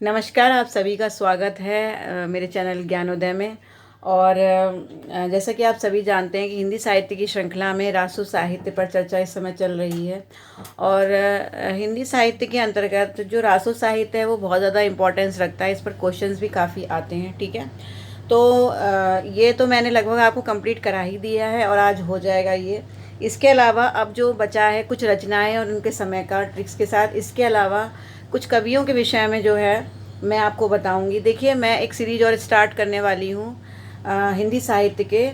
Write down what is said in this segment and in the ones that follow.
नमस्कार, आप सभी का स्वागत है मेरे चैनल ज्ञानोदय में। और जैसा कि आप सभी जानते हैं कि हिंदी साहित्य की श्रृंखला में रासो साहित्य पर चर्चा इस समय चल रही है। और हिंदी साहित्य के अंतर्गत जो रासो साहित्य है वो बहुत ज़्यादा इम्पोर्टेंस रखता है। इस पर क्वेश्चंस भी काफ़ी आते हैं, ठीक है। तो ये तो मैंने लगभग आपको कंप्लीट करा ही दिया है और आज हो जाएगा ये। इसके अलावा अब जो बचा है कुछ रचनाएं और उनके समय का ट्रिक्स के साथ, इसके अलावा कुछ कवियों के विषय में जो है मैं आपको बताऊंगी। देखिए, मैं एक सीरीज और स्टार्ट करने वाली हूँ हिंदी साहित्य के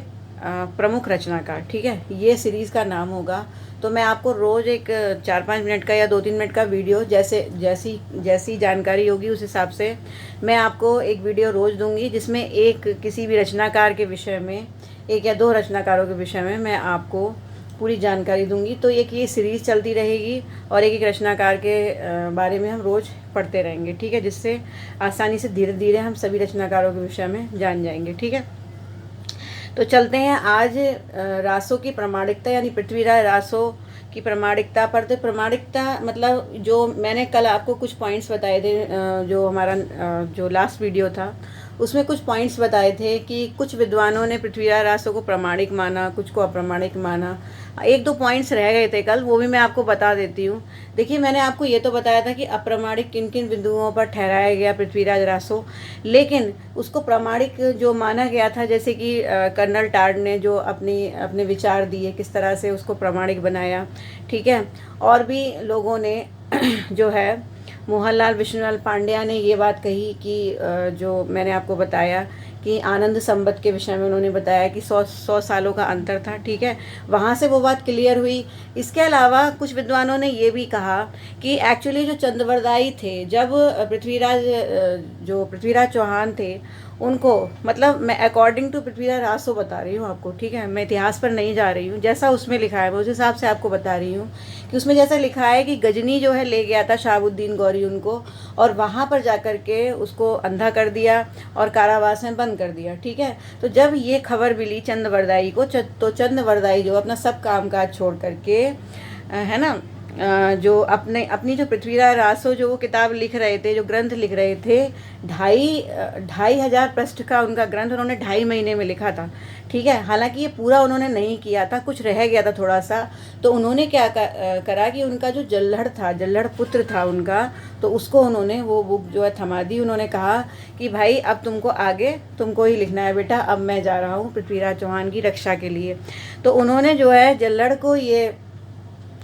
प्रमुख रचनाकार, ठीक है। ये सीरीज़ का नाम होगा। तो मैं आपको रोज़ एक 4-5 मिनट का या 2-3 मिनट का वीडियो जैसी जैसी जानकारी होगी उस हिसाब से मैं आपको एक वीडियो रोज़ दूंगी, जिसमें एक किसी भी रचनाकार के विषय में, एक या दो रचनाकारों के विषय में मैं आपको पूरी जानकारी दूंगी। तो एक ये सीरीज़ चलती रहेगी और एक एक रचनाकार के बारे में हम रोज़ पढ़ते रहेंगे, ठीक है, जिससे आसानी से धीरे धीरे हम सभी रचनाकारों के विषय में जान जाएंगे, ठीक है। तो चलते हैं आज रासो की प्रामाणिकता यानी पृथ्वीराज रासो की प्रामाणिकता पर। तो प्रामाणिकता मतलब जो मैंने कल आपको कुछ पॉइंट्स बताए थे, जो हमारा जो लास्ट वीडियो था उसमें कुछ पॉइंट्स बताए थे कि कुछ विद्वानों ने पृथ्वीराज रासो को प्रामाणिक माना, कुछ को अप्रामाणिक माना। एक दो पॉइंट्स रह गए थे कल, वो भी मैं आपको बता देती हूँ। देखिए, मैंने आपको ये तो बताया था कि अप्रामाणिक किन किन बिंदुओं पर ठहराया गया पृथ्वीराज रासो, लेकिन उसको प्रामाणिक जो माना गया था, जैसे कि कर्नल टार्ड ने जो अपने विचार दिए, किस तरह से उसको प्रामाणिक बनाया, ठीक है। और भी लोगों ने जो है, मोहनलाल विष्णुलाल पांड्या ने ये बात कही कि जो मैंने आपको बताया कि आनंद संबत के विषय में उन्होंने बताया कि 100 सालों का अंतर था, ठीक है। वहाँ से वो बात क्लियर हुई। इसके अलावा कुछ विद्वानों ने ये भी कहा कि एक्चुअली जो चंद्रवरदायी थे, जब पृथ्वीराज चौहान थे, उनको, मतलब मैं अकॉर्डिंग टू पृथ्वीराज रासो बता रही हूँ आपको, ठीक है, मैं इतिहास पर नहीं जा रही हूँ, जैसा उसमें लिखा है मैं उस हिसाब से आपको बता रही हूँ कि उसमें जैसा लिखा है कि गजनी जो है ले गया था शहाबुद्दीन गौरी उनको, और वहाँ पर जाकर के उसको अंधा कर दिया और कारावास में बंद कर दिया, ठीक है। तो जब ये खबर मिली चंद्रवरदायी को, तो चंद्रवरदायी जो अपना सब काम काज छोड़ करके, है ना, जो अपनी जो पृथ्वीराज रासो जो वो किताब लिख रहे थे, जो ग्रंथ लिख रहे थे, 2,500 पृष्ठ का उनका ग्रंथ उन्होंने 2.5 महीने में लिखा था, ठीक है। हालांकि ये पूरा उन्होंने नहीं किया था, कुछ रह गया था थोड़ा सा। तो उन्होंने क्या करा कि उनका जो जल्लड़ पुत्र था उनका, तो उसको उन्होंने वो बुक जो है थमा दी। उन्होंने कहा कि भाई अब तुमको ही लिखना है बेटा, अब मैं जा रहा हूँ पृथ्वीराज चौहान की रक्षा के लिए। तो उन्होंने जो है जल्लड़ को ये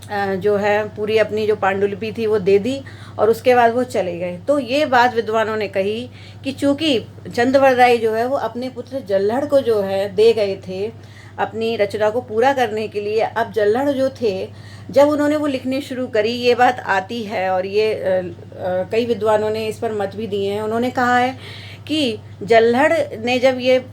जो है पूरी अपनी जो पांडुलिपि थी वो दे दी और उसके बाद वो चले गए। तो ये बात विद्वानों ने कही कि चूंकि चंद्रवरदायी जो है वो अपने पुत्र जल्लड़ को जो है दे गए थे अपनी रचना को पूरा करने के लिए, अब जल्लड़ जो थे जब उन्होंने वो लिखनी शुरू करी, ये बात आती है और ये कई विद्वानों ने इस पर मत भी दिए हैं। उन्होंने कहा है कि जल्लड़ ने जब ये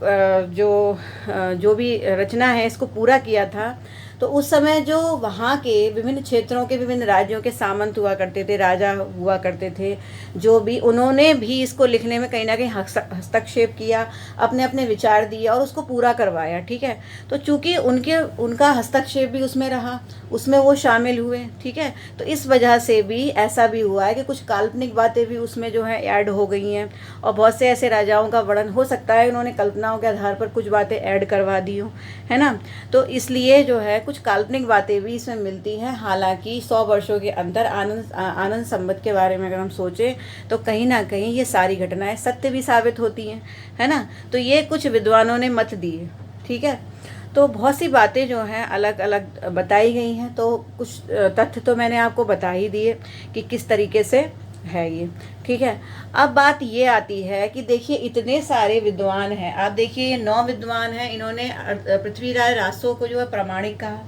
जो भी रचना है इसको पूरा किया था, तो उस समय जो वहाँ के विभिन्न क्षेत्रों के विभिन्न राज्यों के सामंत हुआ करते थे, राजा हुआ करते थे, जो भी, उन्होंने भी इसको लिखने में कहीं ना कहीं हस्तक्षेप किया, अपने अपने विचार दिए और उसको पूरा करवाया, ठीक है। तो चूंकि उनका हस्तक्षेप भी उसमें रहा, उसमें वो शामिल हुए, ठीक है। तो इस वजह से भी ऐसा भी हुआ है कि कुछ काल्पनिक बातें भी उसमें जो है ऐड हो गई हैं, और बहुत से ऐसे राजाओं का वर्णन हो सकता है उन्होंने कल्पनाओं के आधार पर कुछ बातें ऐड करवा दी हों, है ना। तो इसलिए जो है कुछ काल्पनिक बातें भी इसमें मिलती हैं। हालांकि 100 वर्षों के अंदर आनंद संबत के बारे में अगर हम सोचें तो कहीं ना कहीं ये सारी घटनाएं सत्य भी साबित होती हैं, है ना। तो ये कुछ विद्वानों ने मत दिए, ठीक है। तो बहुत सी बातें जो हैं अलग अलग बताई गई हैं। तो कुछ तथ्य तो मैंने आपको बता ही दिए कि किस तरीके से है ये, ठीक है। अब बात ये आती है कि देखिए, इतने सारे विद्वान हैं, आप देखिए ये 9 विद्वान हैं, इन्होंने पृथ्वीराज रासो को जो है प्रामाणिक कहा।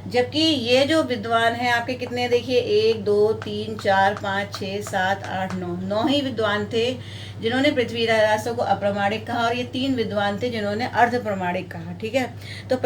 जबकि ये जो विद्वान हैं आपके कितने, देखिए 1 2 3 4 5 6 7 8 9 ही विद्वान थे जिन्होंने पृथ्वीराज रासो को अप्रामाणिक कहा, और ये 3 विद्वान थे जिन्होंने अर्ध प्रमाणिक कहा, ठीक है। तो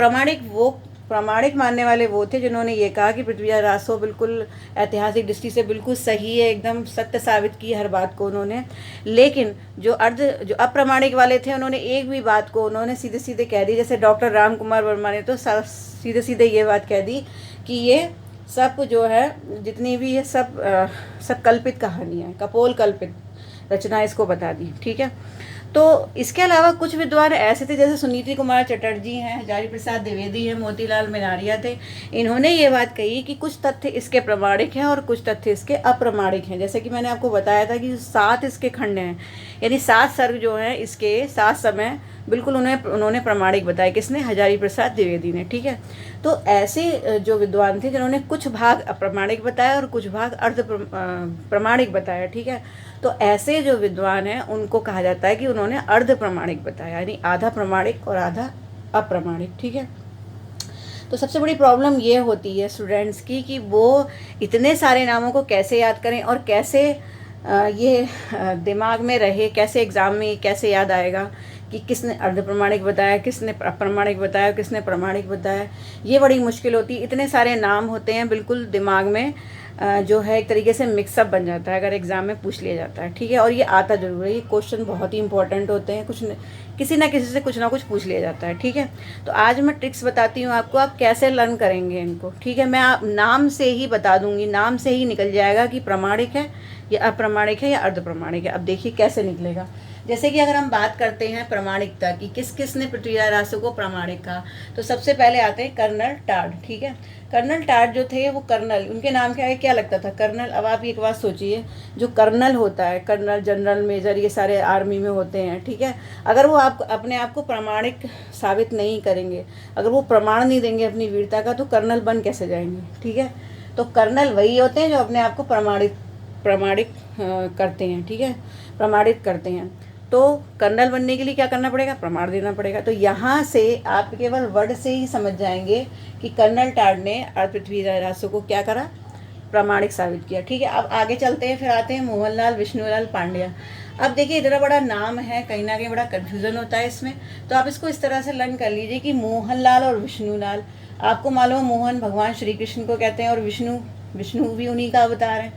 प्रामाणिक मानने वाले वो थे जिन्होंने ये कहा कि पृथ्वीराज रासो बिल्कुल ऐतिहासिक दृष्टि से बिल्कुल सही है, एकदम सत्य साबित की हर बात को उन्होंने। लेकिन जो अप्रामाणिक वाले थे, उन्होंने एक भी बात को उन्होंने सीधे सीधे कह दी। जैसे डॉक्टर राम कुमार वर्मा ने तो सीधे सीधे ये बात कह दी कि ये सब जो है, जितनी भी ये सब कल्पित कहानियाँ, कपोल कल्पित, रचना इसको बता दी, ठीक है। तो इसके अलावा कुछ विद्वान ऐसे थे, जैसे सुनीति कुमार चटर्जी हैं, हजारी प्रसाद द्विवेदी हैं, मोतीलाल मेनारिया थे। इन्होंने ये बात कही कि कुछ तथ्य इसके प्रमाणिक हैं और कुछ तथ्य इसके अप्रमाणिक हैं। जैसे कि मैंने आपको बताया था कि 7 इसके खंड हैं, यानी 7 सर्ग जो हैं इसके 7 समय बिल्कुल उन्होंने प्रमाणिक बताए। किसने? हजारी प्रसाद द्विवेदी ने, ठीक है। तो ऐसे जो विद्वान थे जिन्होंने कुछ भाग अप्रमाणिक बताया और कुछ भाग अर्ध प्रमाणिक बताया, ठीक है। तो ऐसे जो विद्वान हैं उनको कहा जाता है कि उन्होंने अर्ध प्रमाणिक बताया, यानी आधा प्रमाणिक और आधा अप्रमाणिक, ठीक है। तो सबसे बड़ी प्रॉब्लम ये होती है स्टूडेंट्स की कि वो इतने सारे नामों को कैसे याद करें और कैसे ये दिमाग में रहे, कैसे एग्ज़ाम में कैसे याद आएगा कि किसने अर्ध प्रमाणिक बताया, किसने अप्रमाणिक बताया, किसने प्रमाणिक बताया। ये बड़ी मुश्किल होती है, इतने सारे नाम होते हैं, बिल्कुल दिमाग में जो है एक तरीके से मिक्सअप बन जाता है अगर एग्ज़ाम में पूछ लिया जाता है, ठीक है। और ये आता जरूर है, ये क्वेश्चन बहुत ही इंपॉर्टेंट होते हैं, किसी ना किसी से कुछ ना कुछ पूछ लिया जाता है, ठीक है। तो आज मैं ट्रिक्स बताती हूँ आपको, आप कैसे लर्न करेंगे इनको, ठीक है। मैं आप नाम से ही बता दूंगी, नाम से ही निकल जाएगा कि प्रमाणिक है या अप्रमाणिक है या अर्ध प्रमाणिक है। अब देखिए कैसे निकलेगा। जैसे कि अगर हम बात करते हैं प्रमाणिकता की, किस किस ने पृथ्वीराज रासो को प्रमाणिक कहा, तो सबसे पहले आते हैं कर्नल टाड, ठीक है। कर्नल टाड जो थे वो कर्नल, उनके नाम क्या लगता था? कर्नल। अब आप एक बात सोचिए, जो कर्नल होता है, कर्नल, जनरल, मेजर, ये सारे आर्मी में होते हैं, ठीक है। अगर वो आप अपने आप को प्रमाणिक साबित नहीं करेंगे, अगर वो प्रमाण नहीं देंगे अपनी वीरता का, तो कर्नल बन कैसे जाएंगे, ठीक है। तो कर्नल वही होते हैं जो अपने आप को प्रमाणिक करते हैं, ठीक है, प्रमाणित करते हैं। तो कर्नल बनने के लिए क्या करना पड़ेगा? प्रमाण देना पड़ेगा। तो यहाँ से आप केवल वर्ड से ही समझ जाएंगे कि कर्नल टाड ने पृथ्वीराज रासो को क्या करा? प्रमाणिक साबित किया, ठीक है। अब आगे चलते हैं, फिर आते हैं मोहनलाल विष्णुलाल पांड्या। अब देखिए इतना बड़ा नाम है, कहीं ना कहीं बड़ा कन्फ्यूज़न होता है इसमें, तो आप इसको इस तरह से लर्न कर लीजिए कि मोहनलाल और विष्णुलाल। आपको मालूम है मोहन भगवान श्री कृष्ण को कहते हैं और विष्णु भी उन्हीं का अवतार है,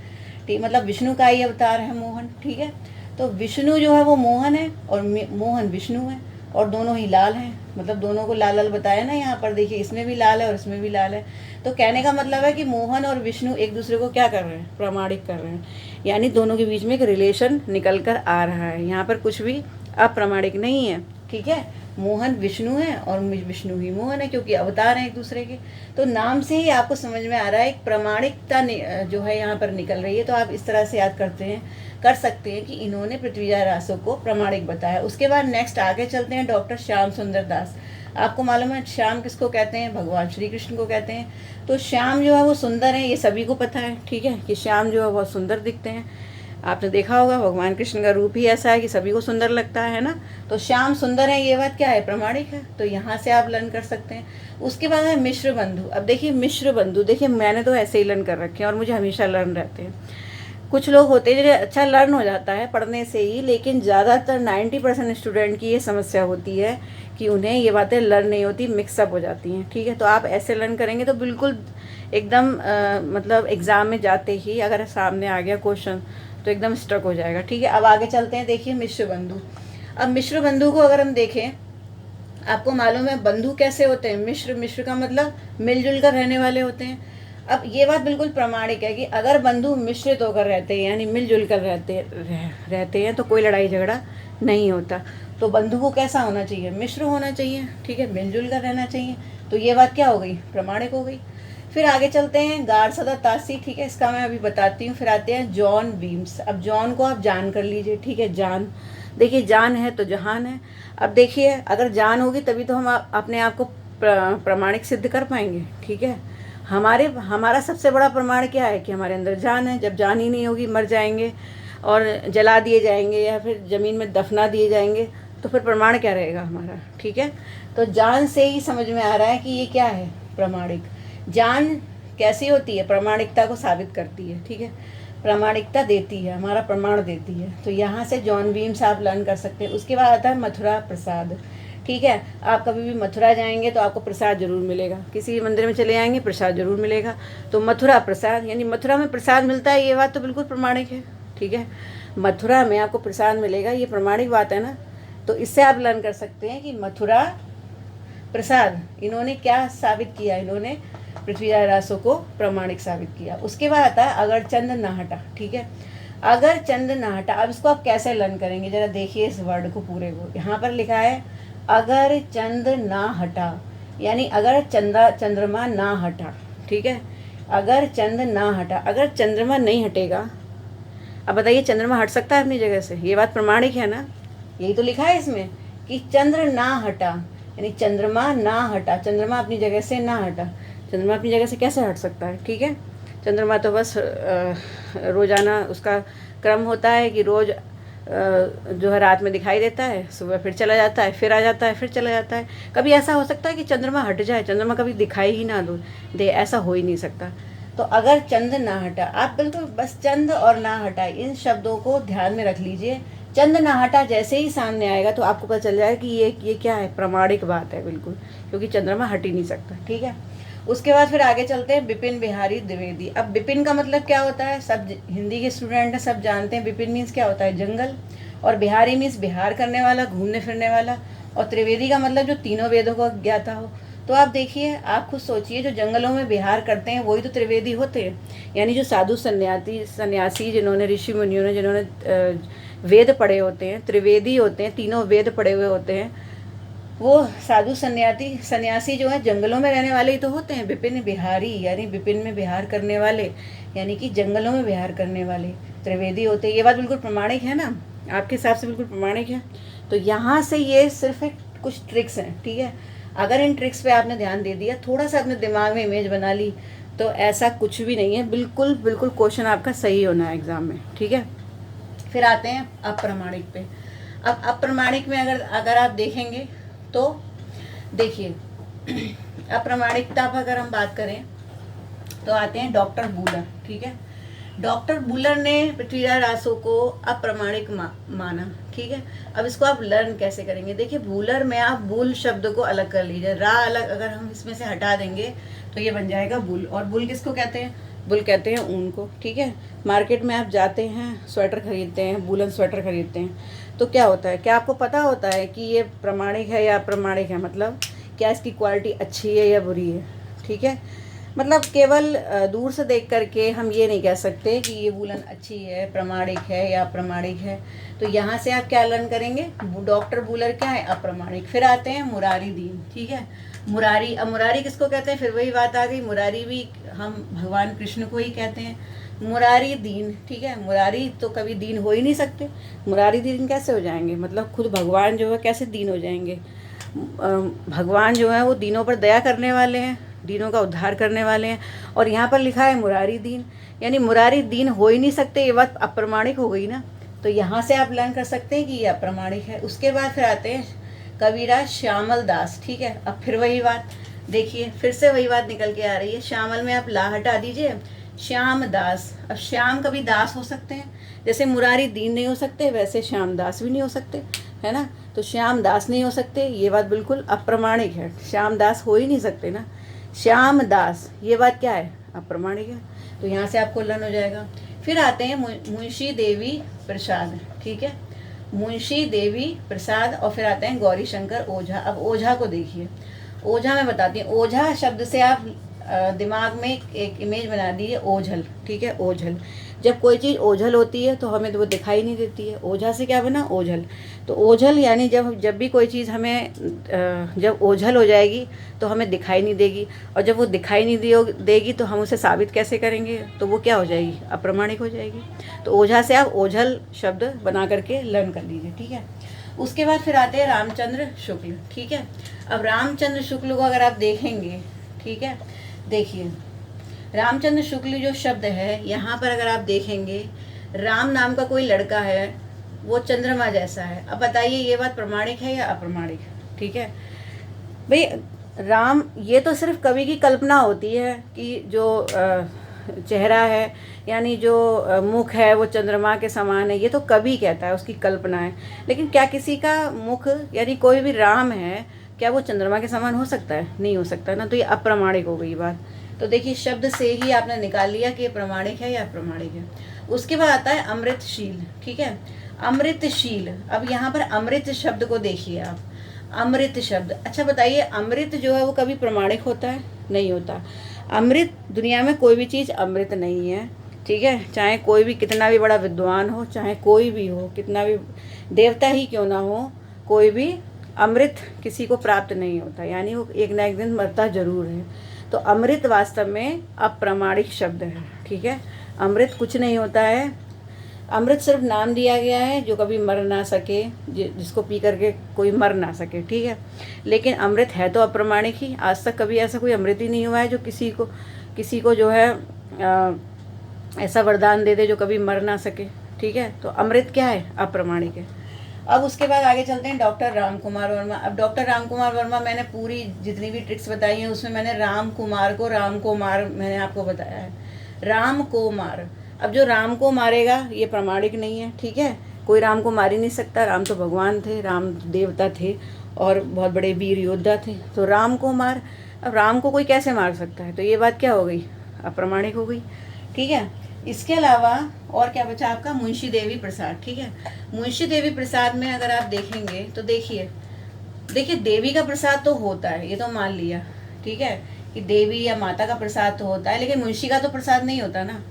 ठीक, मतलब विष्णु का ही अवतार है मोहन, ठीक है। तो विष्णु जो है वो मोहन है और मोहन विष्णु है, और दोनों ही लाल हैं, मतलब दोनों को लाल लाल बताया ना यहाँ पर, देखिए इसमें भी लाल है और इसमें भी लाल है। तो कहने का मतलब है कि मोहन और विष्णु एक दूसरे को क्या कर रहे हैं? प्रमाणिक कर रहे हैं, यानी दोनों के बीच में एक रिलेशन निकल कर आ रहा है। यहाँ पर कुछ भी अप्रमाणिक नहीं है, ठीक है। मोहन विष्णु है और विष्णु ही मोहन है, क्योंकि अवतार हैं एक दूसरे के। तो नाम से ही आपको समझ में आ रहा है एक प्रमाणिकता जो है यहाँ पर निकल रही है। तो आप इस तरह से याद कर सकते हैं कि इन्होंने पृथ्वीराज रासो को प्रमाणिक बताया। उसके बाद नेक्स्ट आगे चलते हैं, डॉक्टर श्याम सुंदर दास। आपको मालूम है श्याम किसको कहते हैं? भगवान श्री कृष्ण को कहते हैं। तो श्याम जो है वो सुंदर है, ये सभी को पता है, ठीक है, कि श्याम जो है बहुत सुंदर दिखते हैं। आपने देखा होगा भगवान कृष्ण का रूप ही ऐसा है कि सभी को सुंदर लगता है ना। तो श्याम सुंदर है, ये बात क्या है? प्रमाणिक है। तो यहाँ से आप लर्न कर सकते हैं। उसके बाद है मिश्र बंधु। अब देखिए मिश्र बंधु, देखिए मैंने तो ऐसे ही लर्न कर रखे हैं और मुझे हमेशा लर्न रहते हैं। कुछ लोग होते हैं जिन्हें अच्छा लर्न हो जाता है पढ़ने से ही, लेकिन ज़्यादातर 90% स्टूडेंट की ये समस्या होती है कि उन्हें ये बातें लर्न नहीं होती, मिक्सअप हो जाती हैं, ठीक है। तो आप ऐसे लर्न करेंगे तो बिल्कुल एकदम मतलब एग्ज़ाम में जाते ही अगर सामने आ गया क्वेश्चन तो एकदम स्ट्रक हो जाएगा, ठीक है। अब आगे चलते हैं, देखिए मिश्र बंधु। अब मिश्र बंधु को अगर हम देखें, आपको मालूम है बंधु कैसे होते हैं? मिश्र का मतलब मिलजुल कर रहने वाले होते हैं। अब ये बात बिल्कुल प्रमाणिक है कि अगर बंधु मिश्रित होकर रहते हैं, यानी मिलजुल कर रहते हैं तो कोई लड़ाई झगड़ा नहीं होता। तो बंधु को कैसा होना चाहिए? मिश्र होना चाहिए, ठीक है, मिलजुल कर रहना चाहिए। तो ये बात क्या हो गई? प्रमाणिक हो गई। फिर आगे चलते हैं, गारसदा तासी, ठीक है, इसका मैं अभी बताती हूँ। फिर आते हैं जॉन बीम्स। अब जॉन को आप जान कर लीजिए, ठीक है, जान। देखिए जान है तो जहान है। अब देखिए अगर जान होगी तभी तो हम अपने आप को प्रमाणिक सिद्ध कर पाएंगे, ठीक है। हमारा सबसे बड़ा प्रमाण क्या है? कि हमारे अंदर जान है। जब जान ही नहीं होगी, मर जाएंगे और जला दिए जाएंगे या फिर ज़मीन में दफना दिए जाएंगे, तो फिर प्रमाण क्या रहेगा हमारा, ठीक है। तो जान से ही समझ में आ रहा है कि ये क्या है? प्रमाणिक। जान कैसी होती है? प्रमाणिकता को साबित करती है, ठीक है, प्रामाणिकता देती है, हमारा प्रमाण देती है। तो यहाँ से जॉन बीम्स आप लर्न कर सकते हैं। उसके बाद आता है मथुरा प्रसाद, ठीक है। आप कभी भी मथुरा जाएंगे तो आपको प्रसाद जरूर मिलेगा, किसी भी मंदिर में चले जाएंगे प्रसाद जरूर मिलेगा। तो मथुरा प्रसाद, यानी मथुरा में प्रसाद मिलता है, ये बात तो बिल्कुल प्रमाणिक है, ठीक है। मथुरा में आपको प्रसाद मिलेगा, ये प्रमाणिक बात है ना। तो इससे आप लर्न कर सकते हैं कि मथुरा प्रसाद, इन्होंने क्या साबित किया? इन्होंने पृथ्वीराज रासो को प्रमाणिक साबित किया। उसके बाद आता है अगरचंद नाहटा, ठीक है। अगर चंद ना हटा, अब इसको आप कैसे लर्न करेंगे जरा देखिए इस वर्ड को पूरे को। यहाँ पर लिखा है अगर चंद ना हटा, यानी अगर चंद्रमा ना हटा, ठीक है, अगर चंद ना हटा, अगर चंद्रमा नहीं हटेगा। अब बताइए चंद्रमा हट सकता है अपनी जगह से? ये बात प्रमाणिक है ना, यही तो लिखा है इसमें कि चंद्र ना हटा, यानी चंद्रमा ना हटा, चंद्रमा अपनी जगह से ना हटा। चंद्रमा अपनी जगह से कैसे हट सकता है? ठीक है, चंद्रमा तो बस रोज़ाना उसका क्रम होता है कि रोज़ जो है रात में दिखाई देता है, सुबह फिर चला जाता है, फिर आ जाता है, फिर चला जाता है। कभी ऐसा हो सकता है कि चंद्रमा हट जाए, चंद्रमा कभी दिखाई ही ना दे, ऐसा हो ही नहीं सकता। तो अगर चंद ना हटा, आप बिल्कुल बस चंद और ना हटा इन शब्दों को ध्यान में रख लीजिए। चंद ना हटा जैसे ही सामने आएगा तो आपको पता चल जाएगा कि ये क्या है, प्रमाणिक बात है बिल्कुल, क्योंकि चंद्रमा हट ही नहीं सकता। ठीक है, उसके बाद फिर आगे चलते हैं बिपिन बिहारी द्विवेदी। अब बिपिन का मतलब क्या होता है, सब हिंदी के स्टूडेंट हैं, सब जानते हैं बिपिन मीन्स क्या होता है, जंगल, और बिहारी मीन्स बिहार करने वाला, घूमने फिरने वाला, और त्रिवेदी का मतलब जो तीनों वेदों को ज्ञाता हो। तो आप देखिए, आप खुद सोचिए, जो जंगलों में विहार करते हैं वही तो त्रिवेदी होते हैं, यानी जो साधु सन्यासी जिन्होंने, ऋषि मुनियों ने जिन्होंने वेद पढ़े होते हैं, त्रिवेदी होते हैं, तीनों वेद पढ़े हुए होते हैं, वो साधु सन्यासी जो है जंगलों में रहने वाले ही तो होते हैं। विपिन बिहारी यानी विपिन में विहार करने वाले, यानी कि जंगलों में विहार करने वाले त्रिवेदी होते हैं। ये बात बिल्कुल प्रमाणिक है ना, आपके हिसाब से बिल्कुल प्रमाणिक है। तो यहाँ से ये सिर्फ एक कुछ ट्रिक्स हैं, ठीक है। अगर इन ट्रिक्स पे आपने ध्यान दे दिया, थोड़ा सा अपने दिमाग में इमेज बना ली, तो ऐसा कुछ भी नहीं है, बिल्कुल बिल्कुल क्वेश्चन आपका सही होना है एग्जाम में, ठीक है। फिर आते हैं अप्रमाणिक पे। अब अप्रमाणिक में अगर आप देखेंगे तो देखिए, अप्रमाणिकता पर अगर हम बात करें तो आते हैं डॉक्टर बूलर, ठीक है। डॉक्टर बूलर ने पृथ्वीराज रासो को अप्रमाणिक माना, ठीक है। अब इसको आप लर्न कैसे करेंगे, देखिए बूलर में आप बुल शब्द को अलग कर लीजिए, रा अलग अगर हम इसमें से हटा देंगे तो ये बन जाएगा बुल। और बुल किसको कहते हैं, बुल कहते हैं ऊन को, ठीक है। मार्केट में आप जाते हैं, स्वेटर खरीदते हैं, वूलन स्वेटर खरीदते हैं, तो क्या होता है, क्या आपको पता होता है कि ये प्रमाणिक है या अप्रमाणिक है, मतलब क्या इसकी क्वालिटी अच्छी है या बुरी है, ठीक है। मतलब केवल दूर से देख करके हम ये नहीं कह सकते कि ये वूलन अच्छी है, प्रमाणिक है या अप्रमाणिक है। तो यहाँ से आप क्या लर्न करेंगे, डॉक्टर बूलर क्या है, अप्रमाणिक। फिर आते हैं मुरारी दीन, ठीक है। मुरारी, अब मुरारी किसको कहते हैं, फिर वही बात आ गई, मुरारी भी हम भगवान कृष्ण को ही कहते हैं। मुरारी दीन, ठीक है। मुरारी तो कभी दीन हो ही नहीं सकते, मुरारी दीन कैसे हो जाएंगे, मतलब खुद भगवान जो है कैसे दीन हो जाएंगे। भगवान जो है वो दीनों पर दया करने वाले हैं, दीनों का उद्धार करने वाले हैं, और यहाँ पर लिखा है मुरारी दीन, यानी मुरारी दीन हो ही नहीं सकते, ये बात अप्रमाणिक हो गई ना। तो यहाँ से आप लर्न कर सकते हैं कि ये अप्रमाणिक है। उसके बाद फिर आते हैं कविराज श्यामल दास, ठीक है। अब फिर वही बात देखिए, फिर से वही बात निकल के आ रही है। श्यामल में आप ला हटा दीजिए, श्याम दास। अब श्याम कभी दास हो सकते हैं, जैसे मुरारी दीन नहीं हो सकते, वैसे श्याम दास भी नहीं हो सकते, है ना। तो श्याम दास नहीं हो सकते, ये बात बिल्कुल अप्रमाणिक है, श्याम दास हो ही नहीं सकते ना। श्याम दास, ये बात क्या है, अप्रमाणिक है। तो यहाँ से आपको लर्न हो जाएगा। फिर आते हैं मुंशी देवी प्रसाद, ठीक है, मुंशी देवी प्रसाद। और फिर आते हैं गौरी शंकर ओझा। अब ओझा को देखिए, ओझा मैं बताती हूँ, ओझा शब्द से आप दिमाग में एक इमेज बना दी है, ओझल, ठीक है, ओझल। जब कोई चीज़ ओझल होती है तो हमें तो वो दिखाई नहीं देती है, ओझा से क्या बना, ओझल। तो ओझल यानी जब भी कोई चीज़ हमें जब ओझल हो जाएगी तो हमें दिखाई नहीं देगी, और जब वो दिखाई नहीं देगी तो हम उसे साबित कैसे करेंगे, तो वो क्या हो जाएगी, अप्रमाणिक हो जाएगी। तो ओझा से आप ओझल शब्द बना करके लर्न कर लीजिए, ठीक है। उसके बाद फिर आते हैं रामचंद्र शुक्ल, ठीक है। अब रामचंद्र शुक्ल को अगर आप देखेंगे, ठीक है, देखिए रामचंद्र शुक्ल जो शब्द है, यहाँ पर अगर आप देखेंगे, राम नाम का कोई लड़का है, वो चंद्रमा जैसा है। अब बताइए ये बात प्रमाणिक है या अप्रमाणिक, ठीक है भाई। राम, ये तो सिर्फ कवि की कल्पना होती है कि जो चेहरा है, यानी जो मुख है वो चंद्रमा के समान है, ये तो कवि कहता है, उसकी कल्पना है। लेकिन क्या किसी का मुख, यानी कोई भी राम है, क्या वो चंद्रमा के समान हो सकता है, नहीं हो सकता ना। तो ये अप्रमाणिक हो गई बात। तो देखिए शब्द से ही आपने निकाल लिया कि ये प्रमाणिक है या अप्रमाणिक है। उसके बाद आता है अमृतशील, ठीक है, अमृतशील। अब यहाँ पर अमृत शब्द को देखिए आप, अमृत शब्द। अच्छा बताइए, अमृत जो है वो कभी प्रमाणिक होता है, नहीं होता। अमृत, दुनिया में कोई भी चीज़ अमृत नहीं है, ठीक है। चाहे कोई भी कितना भी बड़ा विद्वान हो, चाहे कोई भी हो, कितना भी देवता ही क्यों ना हो, कोई भी अमृत किसी को प्राप्त नहीं होता, यानी वो एक ना एक दिन मरता जरूर है। तो अमृत वास्तव में अप्रामाणिक शब्द है, ठीक है। अमृत कुछ नहीं होता है, अमृत सिर्फ नाम दिया गया है जो कभी मर ना सके, जिसको पी करके कोई मर ना सके, ठीक है। लेकिन अमृत है तो अप्रामाणिक ही। आज तक कभी ऐसा कोई अमृत ही नहीं हुआ है जो किसी को जो है ऐसा वरदान दे दे जो कभी मर ना सके, ठीक है। तो अमृत क्या है? अप्रामाणिक है। अब उसके बाद आगे चलते हैं डॉक्टर राम कुमार वर्मा। अब डॉक्टर राम कुमार वर्मा, मैंने पूरी जितनी भी ट्रिक्स बताई हैं उसमें मैंने राम कुमार को राम को मार मैंने आपको बताया है, राम को मार। अब जो राम को मारेगा ये प्रामाणिक नहीं है, ठीक है। कोई राम को मार ही नहीं सकता, राम तो भगवान थे, राम देवता थे और बहुत बड़े वीर योद्धा थे। तो राम को मार, अब राम को कोई कैसे मार सकता है? तो ये बात क्या हो गई? अप्रामाणिक हो गई, ठीक है। इसके अलावा और क्या बचा आपका? मुंशी देवी प्रसाद, ठीक है। मुंशी देवी प्रसाद में अगर आप देखेंगे तो देखिए देवी का प्रसाद तो होता है, ये तो मान लिया, ठीक है, कि देवी या माता का प्रसाद तो होता है, लेकिन मुंशी का तो प्रसाद नहीं होता ना।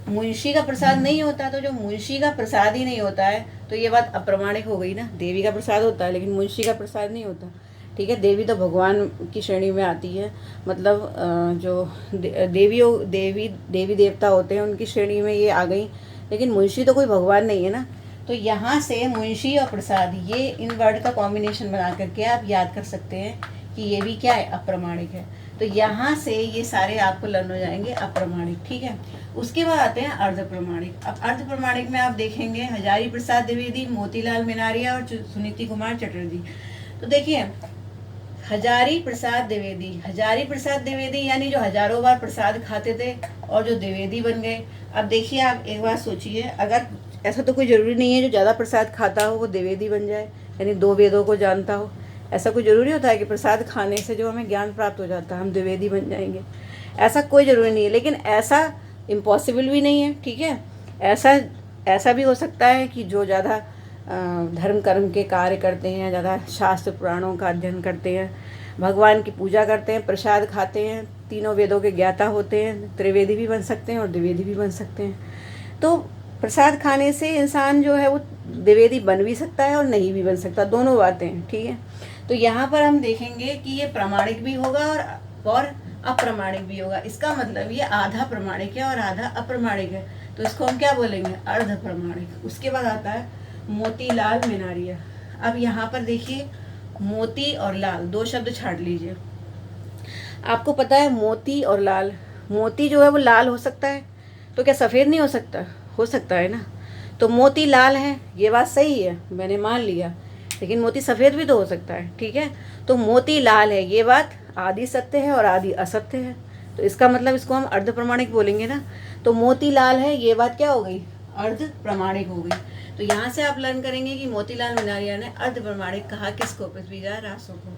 मुंशी का प्रसाद नहीं होता, तो जो मुंशी का प्रसाद ही नहीं होता है तो ये बात अप्रामाणिक हो गई ना। देवी का प्रसाद होता है लेकिन मुंशी का प्रसाद नहीं होता, ठीक है। देवी तो भगवान की श्रेणी में आती है, मतलब जो देवी देवता होते हैं उनकी श्रेणी में ये आ गई, लेकिन मुंशी तो कोई भगवान नहीं है ना। तो यहाँ से मुंशी और प्रसाद, ये इन वर्ड का कॉम्बिनेशन बना करके आप याद कर सकते हैं कि ये भी क्या है? अप्रामाणिक है। तो यहाँ से ये सारे आपको लर्न हो जाएंगे अप्रामाणिक, ठीक है। उसके बाद आते हैं अर्ध प्रमाणिक। अब अर्ध प्रमाणिक में आप देखेंगे हजारी प्रसाद द्विवेदी, मोतीलाल मेनारिया और सुनीति कुमार चटर्जी। तो देखिए हजारी प्रसाद द्विवेदी यानी जो हजारों बार प्रसाद खाते थे और जो द्विवेदी बन गए। अब देखिए आप एक बात सोचिए, अगर ऐसा तो कोई ज़रूरी नहीं है जो ज़्यादा प्रसाद खाता हो वो द्विवेदी बन जाए, यानी 2 वेदों को जानता हो। ऐसा कोई ज़रूरी होता है कि प्रसाद खाने से जो हमें ज्ञान प्राप्त हो जाता है हम द्विवेदी बन जाएंगे? ऐसा कोई ज़रूरी नहीं है, लेकिन ऐसा इम्पॉसिबल भी नहीं है, ठीक है। ऐसा भी हो सकता है कि जो ज़्यादा धर्म कर्म के कार्य करते हैं, ज़्यादा शास्त्र पुराणों का अध्ययन करते हैं, भगवान की पूजा करते हैं, प्रसाद खाते हैं, तीनों वेदों के ज्ञाता होते हैं, त्रिवेदी भी बन सकते हैं और द्विवेदी भी बन सकते हैं। तो प्रसाद खाने से इंसान जो है वो द्विवेदी बन भी सकता है और नहीं भी बन सकता, दोनों बातें हैं, ठीक है। तो यहाँ पर हम देखेंगे कि ये प्रामाणिक भी होगा और अप्रामाणिक भी होगा। इसका मतलब ये आधा प्रामाणिक है और आधा अप्रामाणिक है, तो इसको हम क्या बोलेंगे? अर्ध प्रामाणिक। उसके बाद आता है मोतीलाल मेनारिया। अब यहाँ पर देखिए मोती और लाल 2 शब्द छाट लीजिए। आपको पता है मोती और लाल, मोती जो है वो लाल हो सकता है तो क्या सफ़ेद नहीं हो सकता? हो सकता है ना। तो मोती लाल है ये बात सही है, मैंने मान लिया, लेकिन मोती सफ़ेद भी तो हो सकता है, ठीक है। तो मोती लाल है ये बात आदि सत्य है और आदि असत्य है, तो इसका मतलब इसको हम अर्ध प्रमाणिक बोलेंगे ना। तो मोती लाल है ये बात क्या हो गई? अर्ध प्रमाणिक हो गई। तो यहाँ से आप लर्न करेंगे कि मोतीलाल मेनारिया ने अर्ध प्रमाणिक कहा किसको? पृथ्वीराज रासो को।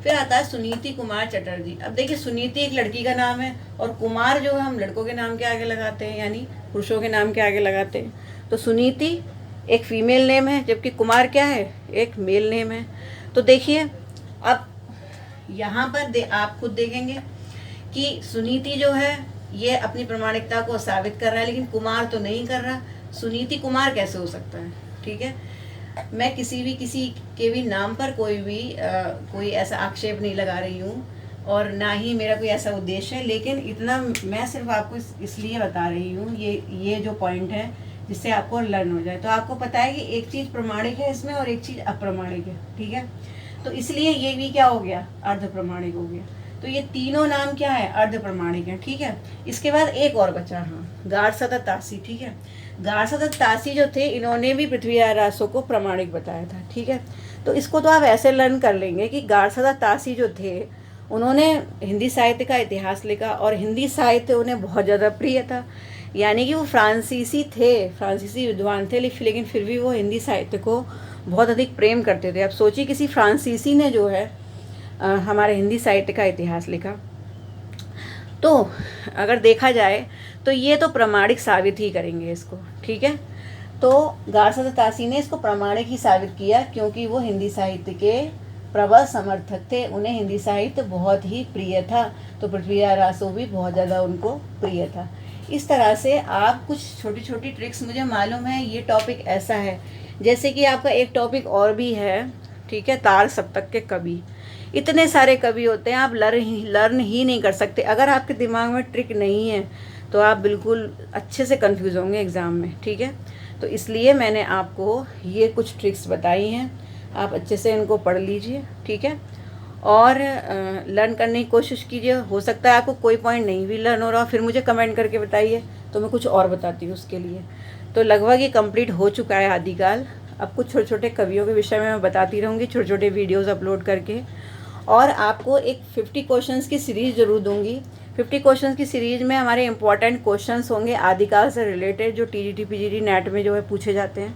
फिर आता है सुनीति कुमार चटर्जी। अब देखिए सुनीति एक लड़की का नाम है और कुमार जो है हम लड़कों के नाम के आगे लगाते हैं, यानी पुरुषों के नाम के आगे लगाते हैं। तो सुनीति एक फीमेल नेम है जबकि कुमार क्या है? एक मेल नेम है। तो देखिए अब यहाँ पर आप खुद देखेंगे कि सुनीति जो है ये अपनी प्रामाणिकता को साबित कर रहा है, लेकिन कुमार तो नहीं कर रहा। सुनीति कुमार कैसे हो सकता है? ठीक है, मैं किसी के भी नाम पर कोई ऐसा आक्षेप नहीं लगा रही हूँ और ना ही मेरा कोई ऐसा उद्देश्य है, लेकिन इतना मैं सिर्फ आपको इसलिए बता रही हूँ ये जो पॉइंट है जिससे आपको लर्न हो जाए। तो आपको पता है कि एक चीज़ प्रमाणिक है इसमें और एक चीज़ अप्रमाणिक है, ठीक है। तो इसलिए ये भी क्या हो गया? अर्ध प्रमाणिक हो गया। तो ये तीनों नाम क्या है? अर्ध प्रमाणिक है, ठीक है। इसके बाद एक और बचा, हाँ, गारसदा तासी, ठीक है। गारसदा तासी जो थे इन्होंने भी पृथ्वीराज रासो को प्रमाणिक बताया था, ठीक है। तो इसको तो आप ऐसे लर्न कर लेंगे कि गारसदा तासी जो थे उन्होंने हिंदी साहित्य का इतिहास लिखा और हिंदी साहित्य उन्हें बहुत ज़्यादा प्रिय था, यानी कि वो फ्रांसीसी विद्वान थे, लेकिन फिर भी वो हिंदी साहित्य को बहुत अधिक प्रेम करते थे। अब सोचिए किसी फ्रांसीसी ने जो है हमारे हिंदी साहित्य का इतिहास लिखा, तो अगर देखा जाए तो ये तो प्रमाणिक साबित ही करेंगे इसको, ठीक है। तो गारसदा तासी ने इसको प्रमाणिक ही साबित किया क्योंकि वो हिंदी साहित्य के प्रबल समर्थक थे, उन्हें हिंदी साहित्य बहुत ही प्रिय था, तो पृथ्वीराज रासो भी बहुत ज़्यादा उनको प्रिय था। इस तरह से आप कुछ छोटी छोटी ट्रिक्स, मुझे मालूम है ये टॉपिक ऐसा है, जैसे कि आपका एक टॉपिक और भी है, ठीक है, तार सप्तक के कवि। इतने सारे कवि होते हैं, आप लर्न ही नहीं कर सकते। अगर आपके दिमाग में ट्रिक नहीं है तो आप बिल्कुल अच्छे से कंफ्यूज होंगे एग्ज़ाम में, ठीक है। तो इसलिए मैंने आपको ये कुछ ट्रिक्स बताई हैं, आप अच्छे से इनको पढ़ लीजिए, ठीक है, और लर्न करने की कोशिश कीजिए। हो सकता है आपको कोई पॉइंट नहीं भी लर्न हो रहा, फिर मुझे कमेंट करके बताइए, तो मैं कुछ और बताती हूँ उसके लिए। तो लगभग ये कंप्लीट हो चुका है आदिकाल। अब कुछ छोटे छोटे कवियों के विषय में मैं बताती रहूँगी, छोटे छोटे वीडियोज़ अपलोड करके। और आपको एक 50 क्वेश्चंस की सीरीज़ ज़रूर दूंगी। 50 क्वेश्चंस की सीरीज़ में हमारे इंपॉर्टेंट क्वेश्चंस होंगे आदिकाल से रिलेटेड, जो टीजीटी पीजीटी नेट में जो है पूछे जाते हैं,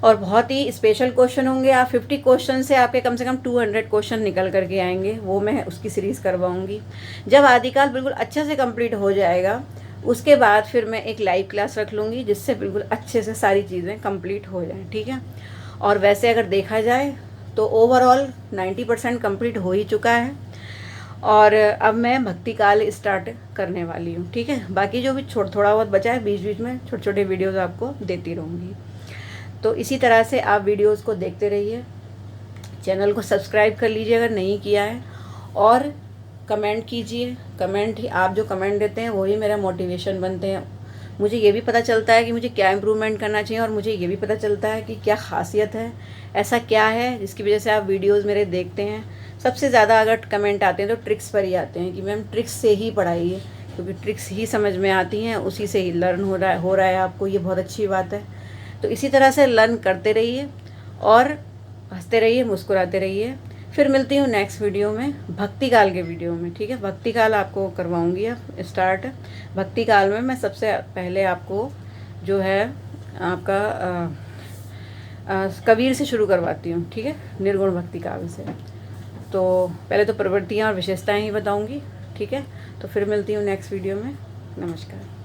और बहुत ही स्पेशल क्वेश्चन होंगे। आप 50 क्वेश्चन से आपके कम से कम 200 क्वेश्चन निकल करके आएंगे, वो मैं उसकी सीरीज़ करवाऊँगी। जब आदिकाल बिल्कुल अच्छे से कंप्लीट हो जाएगा, उसके बाद फिर मैं एक लाइव क्लास रख लूँगी, जिससे बिल्कुल अच्छे से सारी चीज़ें कंप्लीट हो जाएं, ठीक है। और वैसे अगर देखा जाए तो ओवरऑल 90% कंप्लीट हो ही चुका है, और अब मैं भक्ति काल स्टार्ट करने वाली हूँ, ठीक है। बाकी जो भी थोड़ा बहुत बचा है, बीच बीच में छोटे छोटे वीडियोज़ आपको देती रहूँगी। तो इसी तरह से आप वीडियोज़ को देखते रहिए, चैनल को सब्सक्राइब कर लीजिए अगर नहीं किया है, और कमेंट कीजिए। कमेंट ही, आप जो कमेंट देते हैं वही मेरा मोटिवेशन बनते हैं। मुझे ये भी पता चलता है कि मुझे क्या इम्प्रूवमेंट करना चाहिए, और मुझे ये भी पता चलता है कि क्या खासियत है, ऐसा क्या है जिसकी वजह से आप वीडियोस मेरे देखते हैं। सबसे ज़्यादा अगर कमेंट आते हैं तो ट्रिक्स पर ही आते हैं कि मैम ट्रिक्स से ही पढ़ाइए, क्योंकि ट्रिक्स ही समझ में आती हैं, उसी से ही लर्न हो रहा है आपको, ये बहुत अच्छी बात है। तो इसी तरह से लर्न करते रहिए और हंसते रहिए, मुस्कुराते रहिए। फिर मिलती हूँ नेक्स्ट वीडियो में, भक्ति काल के वीडियो में, ठीक है। भक्ति काल आपको करवाऊँगी अब स्टार्ट। भक्ति काल में मैं सबसे पहले आपको जो है आपका कबीर से शुरू करवाती हूँ, ठीक है, निर्गुण भक्ति काल से। तो पहले तो प्रवृत्तियाँ और विशेषताएँ ही बताऊँगी, ठीक है। तो फिर मिलती हूँ नेक्स्ट वीडियो में। नमस्कार।